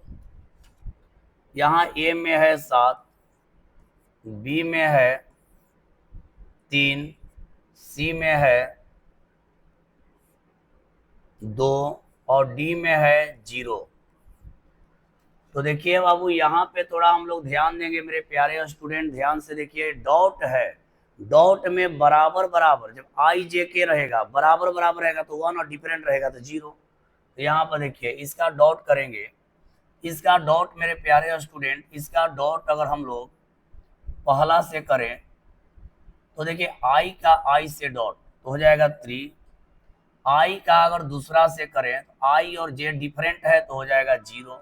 यहाँ ए में है 7, बी में है 3, सी में है 2 और डी में है 0। तो देखिए बाबू, यहाँ पे थोड़ा हम लोग ध्यान देंगे मेरे प्यारे स्टूडेंट, ध्यान से देखिए। डॉट है, डॉट में बराबर बराबर, जब आई जे के रहेगा बराबर बराबर रहेगा तो 1 और डिफरेंट रहेगा तो 0। तो यहाँ पर देखिए इसका डॉट करेंगे, इसका डॉट मेरे प्यारे स्टूडेंट, इसका डॉट अगर हम लोग पहला से करें तो देखिए आई का आई से डॉट तो हो जाएगा 3। आई का अगर दूसरा से करें तो आई और जे डिफरेंट है तो हो जाएगा 0।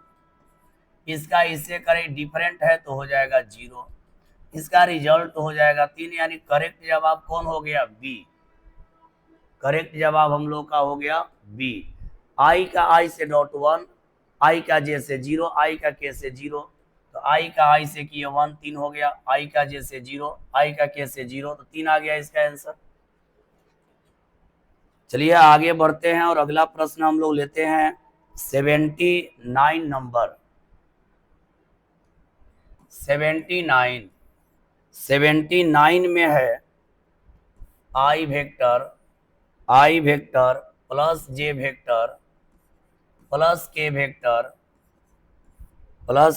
इसका इससे करें डिफरेंट है तो हो जाएगा 0। इसका रिजल्ट हो जाएगा 3, यानी करेक्ट जवाब कौन हो गया? बी। करेक्ट जवाब हम लोग का हो गया बी। आई का आई से डॉट 1, आई का जे से 0, आई का के से 0। तो आई का आई से किए 1, 3 हो गया। आई का जे से 0, आई का के से 0, तो 3 आ गया इसका आंसर। चलिए आगे बढ़ते हैं और अगला प्रश्न हम लोग लेते हैं 79 नंबर। 79 में है आई vector plus J vector plus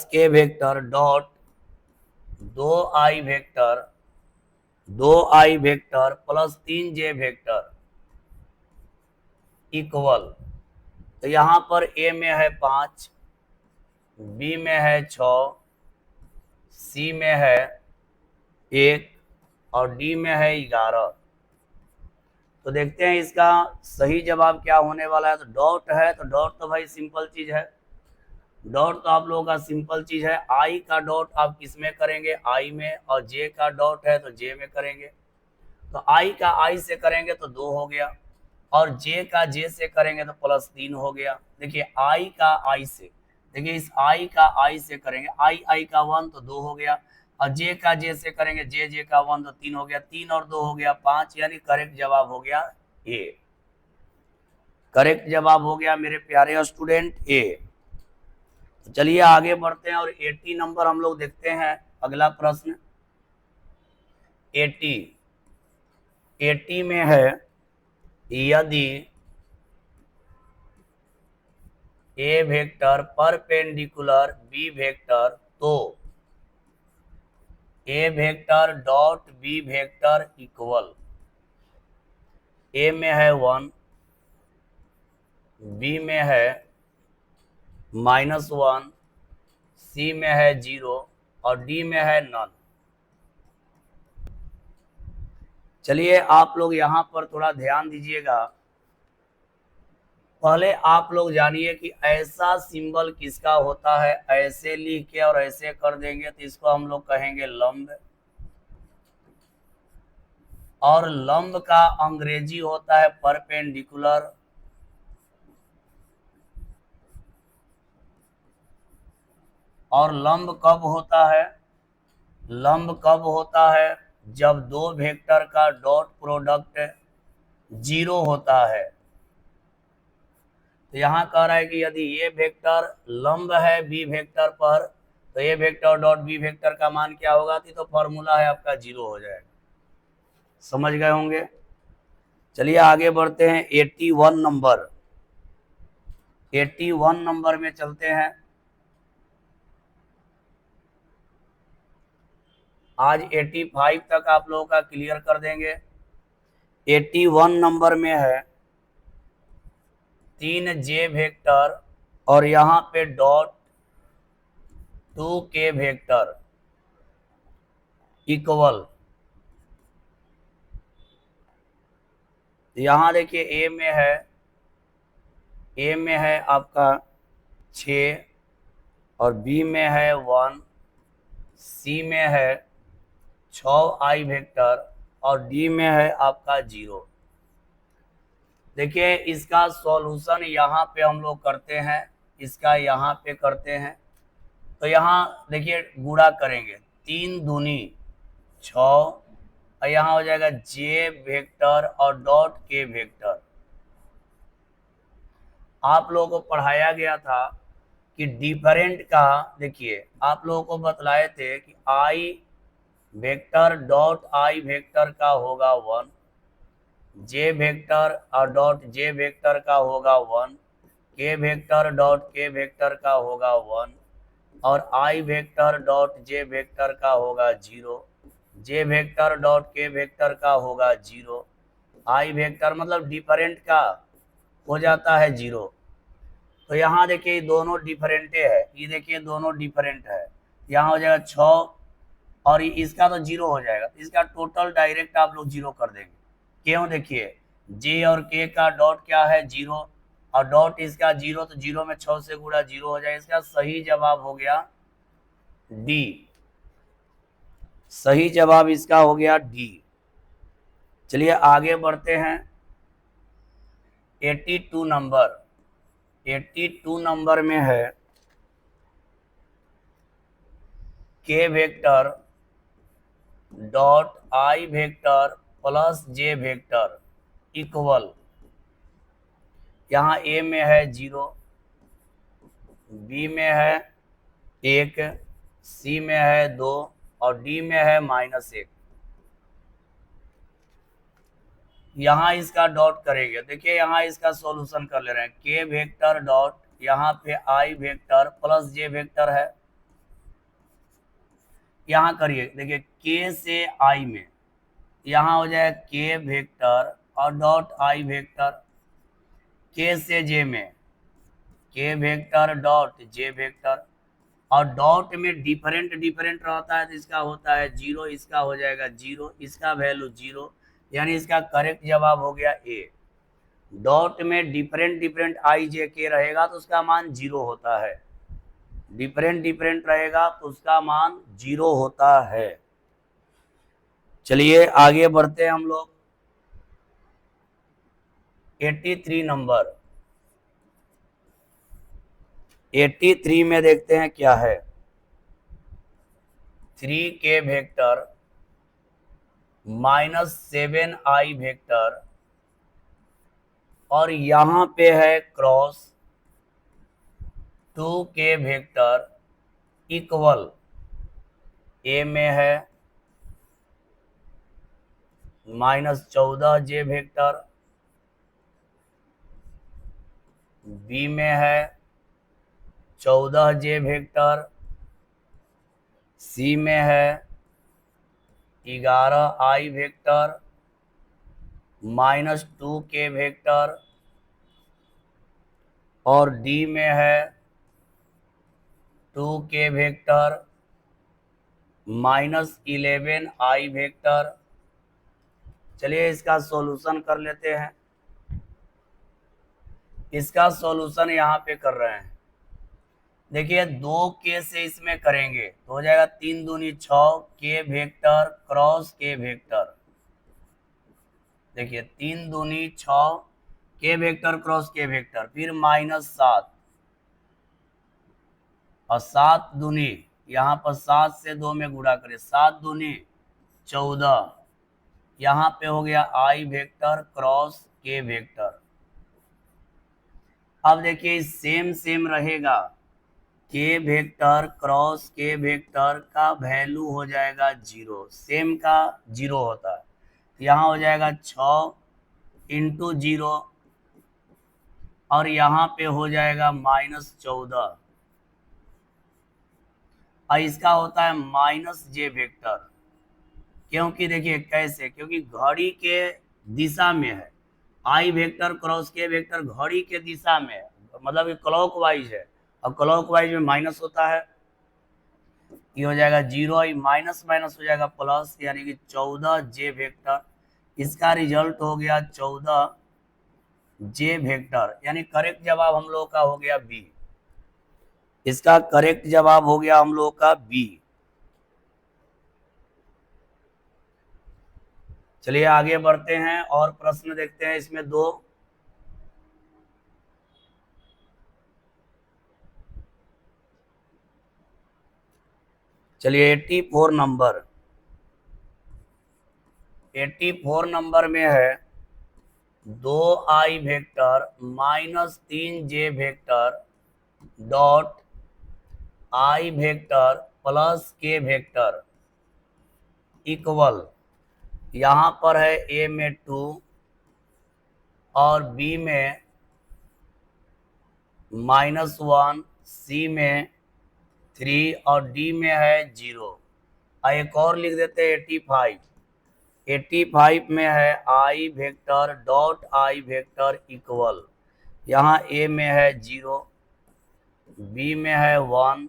K vector dot 2i vector plus 3j vector equal. तो यहाँ पर ए में है 5, बी में है 6, सी में है 1 और डी में है 11। तो देखते हैं इसका सही जवाब क्या होने वाला है। तो डॉट है, तो डॉट तो भाई सिंपल चीज है, डॉट तो आप लोगों का सिंपल चीज है। आई का डॉट आप किस में करेंगे? आई में। और जे का डॉट है तो जे में करेंगे। तो आई का आई से करेंगे तो 2 हो गया, और जे का जे से करेंगे तो प्लस 3 हो गया। देखिए आई का आई से, देखिए इस आई का आई से करेंगे, आई का 1 तो 2 हो गया, और जे का जे से करेंगे जे का 1 तो 3 हो गया। 3 और 2 हो गया 5, यानी करेक्ट जवाब हो गया ए। करेक्ट जवाब हो गया मेरे प्यारे स्टूडेंट ए। तो चलिए आगे बढ़ते हैं और 80 नंबर हम लोग देखते हैं। अगला प्रश्न 80 में है यदि A vector perpendicular B vector तो A vector dot B vector equal. A में है 1, बी में है -1, सी में है 0 और डी में है नन। चलिए आप लोग यहाँ पर थोड़ा ध्यान दीजिएगा। पहले आप लोग जानिए कि ऐसा सिंबल किसका होता है। ऐसे लिख के और ऐसे कर देंगे तो इसको हम लोग कहेंगे लंब, और लंब का अंग्रेजी होता है परपेंडिकुलर। और लंब कब होता है? लंब कब होता है? जब दो वेक्टर का डॉट प्रोडक्ट 0 होता है। तो यहाँ कह रहा है कि यदि ये वेक्टर लंब है बी वेक्टर पर तो ये वेक्टर डॉट बी वेक्टर का मान क्या होगा? तो फॉर्मूला है आपका 0 हो जाएगा। समझ गए होंगे। चलिए आगे बढ़ते हैं 81 नंबर। 81 नंबर में चलते हैं। आज 85 तक आप लोगों का क्लियर कर देंगे। 81 नंबर में है 3j वेक्टर और यहाँ पे डॉट 2k वेक्टर इक्वल। यहाँ देखिए ए में है ए में है आपका 6 और बी में है 1, सी में है 6 आई वेक्टर और डी में है आपका 0। देखिए इसका सॉल्यूशन यहाँ पे हम लोग करते हैं, इसका यहाँ पे करते हैं। तो यहाँ देखिए गुणा करेंगे, 3 दूनी 6 और यहाँ हो जाएगा जे वेक्टर और डॉट के वेक्टर। आप लोगों को पढ़ाया गया था कि डिफरेंट का, देखिए आप लोगों को बतलाए थे कि आई वेक्टर डॉट आई वेक्टर का होगा 1, जे वेक्टर और डॉट जे वेक्टर का होगा 1, के वेक्टर डॉट के वेक्टर का होगा 1 और आई वेक्टर डॉट जे वेक्टर का होगा 0, जे वेक्टर डॉट के वेक्टर का होगा 0, आई वेक्टर मतलब डिफरेंट का हो जाता है 0। तो यहाँ देखिए दोनों डिफरेंटे है, ये देखिए दोनों डिफरेंट है, यहाँ हो जाएगा 6 और इसका तो 0 हो जाएगा, इसका टोटल डायरेक्ट आप लोग 0 कर देंगे। क्यों? देखिए जे और के का डॉट क्या है 0 और डॉट इसका 0, तो 0 में 6 से गुणा 0 हो जाएगा। इसका सही जवाब हो गया डी, सही जवाब इसका हो गया डी। चलिए आगे बढ़ते हैं। 82 नंबर, 82 नंबर में है के vector dot I vector plus J vector equal, यहाँ ए में है 0, बी में है 1, सी में है 2 और डी में है -1। यहाँ इसका डॉट करेंगे। देखिए यहाँ इसका सॉल्यूशन कर ले रहे हैं, के वेक्टर डॉट यहाँ पे आई वेक्टर प्लस जे वेक्टर है, यहाँ करिए। देखिए के से आई में यहाँ हो जाए के वेक्टर और डॉट आई वेक्टर, के से जे में के वेक्टर डॉट जे वेक्टर और डॉट में डिफरेंट डिफरेंट रहता है तो इसका होता है 0, इसका हो जाएगा 0, इसका वैल्यू 0, यानी इसका करेक्ट जवाब हो गया ए। डॉट में डिफरेंट डिफरेंट आई जे के रहेगा तो उसका मान 0 होता है, डिफरेंट डिफरेंट रहेगा तो उसका मान 0 होता है। चलिए आगे बढ़ते हैं हम लोग। 83 नंबर, 83 में देखते हैं क्या है। 3 के वेक्टर -7 आई वेक्टर और यहाँ पे है क्रॉस 2 के वेक्टर इक्वल, ए में है -14 जे वेक्टर, बी में है 14 जे वेक्टर, सी में है 11 आई वेक्टर -2 के वेक्टर और डी में है 2 के वेक्टर -11 आई वेक्टर। चलिए इसका सॉल्यूशन कर लेते हैं। इसका सॉल्यूशन यहाँ पे कर रहे हैं। देखिए 2 के से इसमें करेंगे तो हो जाएगा 3 दूनी 6 के वेक्टर क्रॉस के वेक्टर। देखिए 3 दूनी 6 के वेक्टर क्रॉस के वेक्टर, फिर -7 और 7 दूनी, यहाँ पर 7 से 2 में गुणा करें, 7 दूनी 14, यहाँ पे हो गया आई वेक्टर क्रॉस के वेक्टर। अब देखिए सेम सेम रहेगा, के वेक्टर क्रॉस के वेक्टर का वैल्यू हो जाएगा 0, सेम का 0 होता है, यहाँ हो जाएगा 6 × 0 और यहाँ पे हो जाएगा -14 और इसका होता है -जे वेक्टर। क्योंकि देखिए कैसे, क्योंकि घड़ी के दिशा में है, आई वेक्टर क्रॉस के वेक्टर घड़ी के दिशा में है, मतलब ये क्लॉकवाइज है और क्लॉकवाइज में माइनस होता है, ये हो जाएगा 0, माइनस माइनस हो जाएगा प्लस, यानी कि 14 जे वेक्टर। इसका रिजल्ट हो गया 14 जे वेक्टर, यानी करेक्ट जवाब हम लोग का हो गया बी। इसका करेक्ट जवाब हो गया हम लोग का बी। चलिए आगे बढ़ते हैं और प्रश्न देखते हैं इसमें दो। चलिए 84 नंबर में है 2i vector minus 3j vector dot i vector plus k vector equal, यहां पर है a में 2 और b में -1, c में 3 और d में है 0। एक और लिख देते हैं 85 में है i vector dot i vector equal, यहाँ a में है 0, b में है 1,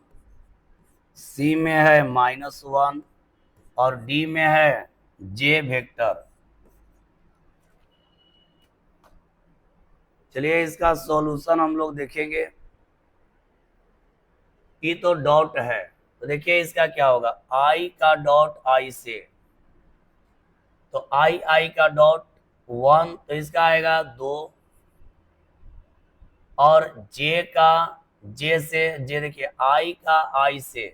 c में है -1 और d में है j वेक्टर। चलिए इसका सॉल्यूशन हम लोग देखेंगे। ये तो डॉट है, तो देखिए इसका क्या होगा, i का डॉट i से, तो i का डॉट 1, तो इसका आएगा 2 और j से, देखिए i का i से,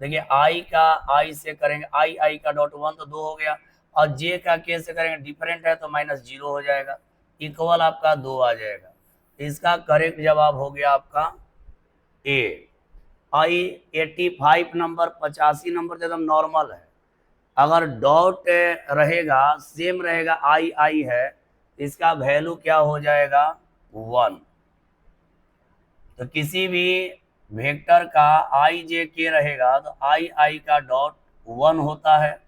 देखिए i का i से करेंगे, i का डॉट 1 तो 2 हो गया, और j का k से करेंगे, डिफरेंट है तो -0 हो जाएगा, इक्वल आपका 2 आ जाएगा। इसका करेक्ट जवाब हो गया आपका ए। 85 नंबर 85 नंबर तो एकदम नॉर्मल है। अगर डॉट रहेगा, सेम रहेगा, आई है, इसका वैल्यू क्या हो जाएगा 1। तो किसी भी वेक्टर का आई जे के रहेगा तो आई का डॉट 1 होता है,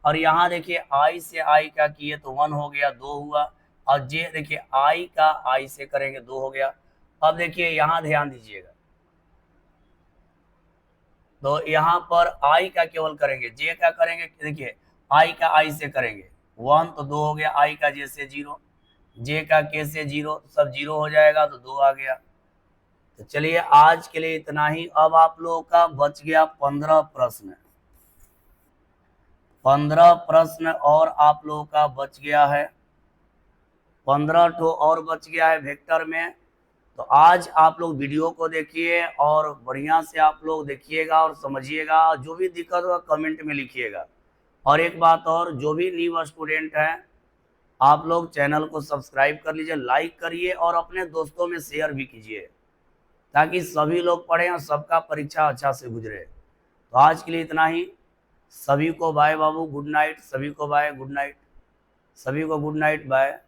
और यहाँ देखिए आई से आई का किए तो 1 हो गया, 2 हुआ, और जे देखिए आई का आई से करेंगे 2 हो गया। अब देखिए यहाँ ध्यान दीजिएगा, तो यहाँ पर आई का केवल करेंगे, जे का करेंगे, देखिए आई का आई से करेंगे 1 तो 2 हो गया, आई का जे से 0, जे का के से 0, सब 0 हो जाएगा तो 2 आ गया। तो चलिए आज के लिए इतना ही। अब आप लोगों का बच गया 15 प्रश्न, 15 प्रश्न और आप लोगों का बच गया है, 15 तो और बच गया है वेक्टर में। तो आज आप लोग वीडियो को देखिए और बढ़िया से आप लोग देखिएगा और समझिएगा, जो भी दिक्कत होगा कमेंट में लिखिएगा। और एक बात और, जो भी न्यू स्टूडेंट हैं आप लोग चैनल को सब्सक्राइब कर लीजिए, लाइक करिए और अपने दोस्तों में शेयर भी कीजिए, ताकि सभी लोग पढ़ें और सबका परीक्षा अच्छा से गुजरे। तो आज के लिए इतना ही। सभी को बाय बाबू, गुड नाइट। सभी को बाय, गुड नाइट। सभी को गुड नाइट, बाय।